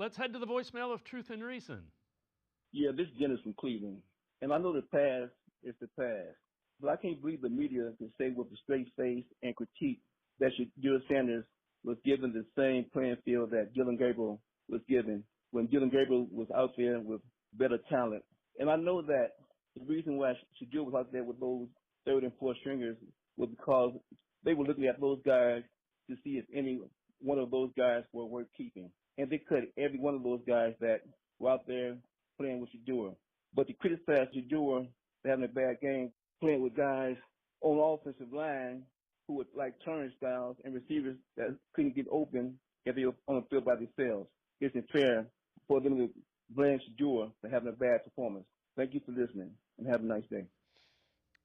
let's head to the voicemail of Truth and Reason. Yeah, this is Dennis from Cleveland. And I know the past is the past. But I can't believe the media can say with a straight face and critique that Shedeur Sanders was given the same playing field that Dillon Gabriel was given when Dillon Gabriel was out there with better talent. And I know that the reason why Shedeur was out there with those third and fourth stringers was because they were looking at those guys to see if any one of those guys were worth keeping. And they cut every one of those guys that were out there playing with Shedeur. But to criticize Shedeur for having a bad game, playing with guys on the offensive line who were like turnstiles and receivers that couldn't get open if they were on the field by themselves. It's unfair for them to blame Shedeur for having a bad performance. Thank you for listening, and have a nice day.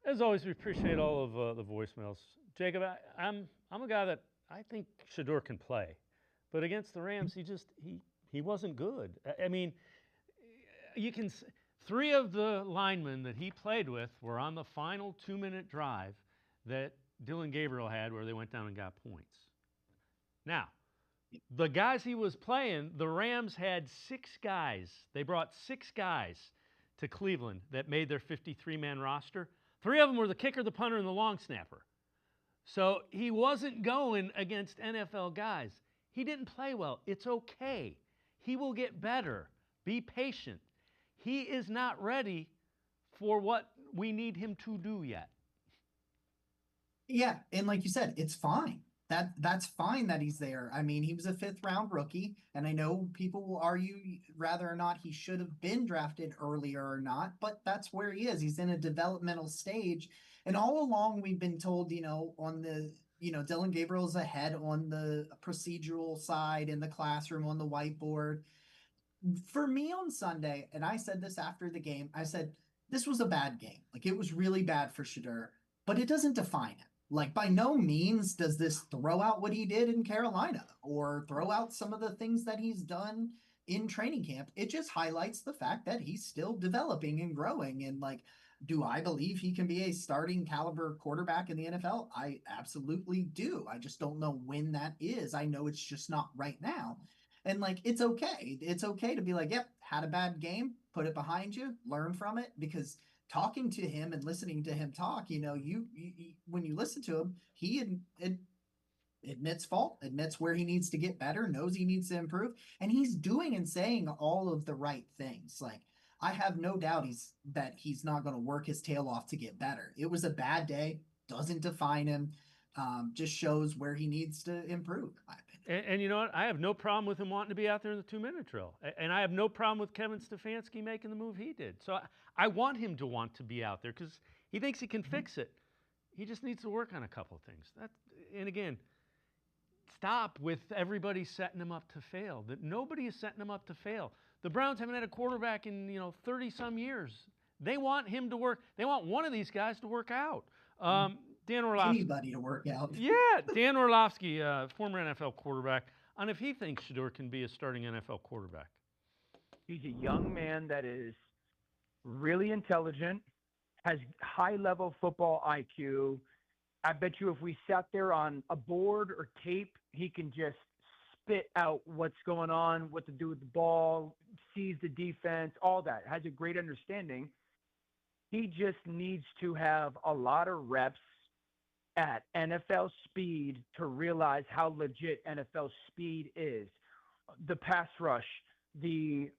As always, we appreciate all of the voicemails. Jacob, I'm a guy that I think Shedeur can play, but against the Rams, he wasn't good. I mean, you can. 3 of the linemen that he played with were on the final 2-minute drive that Dillon Gabriel had where they went down and got points. Now, the guys he was playing, the Rams had 6 guys. They brought 6 guys to Cleveland that made their 53-man roster. 3 of them were the kicker, the punter, and the long snapper. So he wasn't going against NFL guys. He didn't play well. It's okay. He will get better. Be patient. He is not ready for what we need him to do yet. Yeah, and like you said, it's fine. That's fine that he's there. I mean, he was a 5th-round rookie, and I know people will argue whether or not he should have been drafted earlier or not, but that's where he is. He's in a developmental stage, and all along we've been told, on the, Dillon Gabriel's ahead on the procedural side in the classroom on the whiteboard. For me on Sunday, and I said this after the game, I said, this was a bad game. Like, it was really bad for Shedeur, but it doesn't define it. Like, by no means does this throw out what he did in Carolina or throw out some of the things that he's done in training camp. It just highlights the fact that he's still developing and growing. And, like, do I believe he can be a starting caliber quarterback in the NFL? I absolutely do. I just don't know when that is. I know it's just not right now. And, like, it's okay. It's okay to be like, yep, had a bad game, put it behind you, learn from it, because talking to him and listening to him talk, you when you listen to him, he admits fault, admits where he needs to get better, knows he needs to improve, and he's doing and saying all of the right things. Like, I have no doubt that he's not going to work his tail off to get better. It was a bad day, doesn't define him. Just shows where he needs to improve, in my opinion. And you know what? I have no problem with him wanting to be out there in the 2-minute drill. And I have no problem with Kevin Stefanski making the move he did. So I want him to want to be out there because he thinks he can fix it. He just needs to work on a couple of things. And again, stop with everybody setting him up to fail. That nobody is setting him up to fail. The Browns haven't had a quarterback in 30-some years. They want him to work. They want one of these guys to work out. Dan Orlovsky. Anybody to work out. Yeah, Dan Orlovsky, former NFL quarterback, on if he thinks Shedeur can be a starting NFL quarterback. He's a young man that is really intelligent, has high-level football IQ. I bet you if we sat there on a board or tape, he can just spit out what's going on, what to do with the ball, sees the defense, all that. Has a great understanding. He just needs to have a lot of reps at NFL speed to realize how legit NFL speed is. The pass rush, the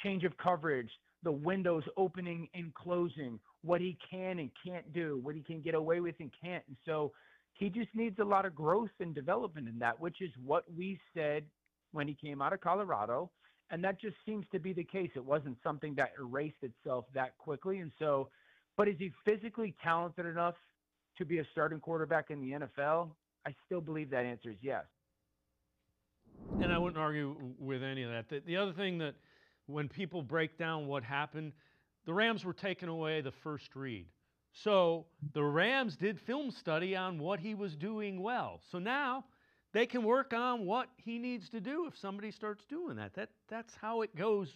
change of coverage, the windows opening and closing, what he can and can't do, what he can get away with and can't. And so he just needs a lot of growth and development in that, which is what we said when he came out of Colorado. And that just seems to be the case. It wasn't something that erased itself that quickly. And so, but is he physically talented enough to be a starting quarterback in the NFL? I still believe that answer is yes. And I wouldn't argue with any of that. The other thing that when people break down what happened, the Rams were taking away the first read. So the Rams did film study on what he was doing well. So now they can work on what he needs to do if somebody starts doing that. That's how it goes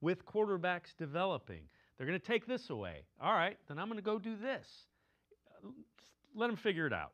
with quarterbacks developing. They're going to take this away. All right, then I'm going to go do this. Let them figure it out.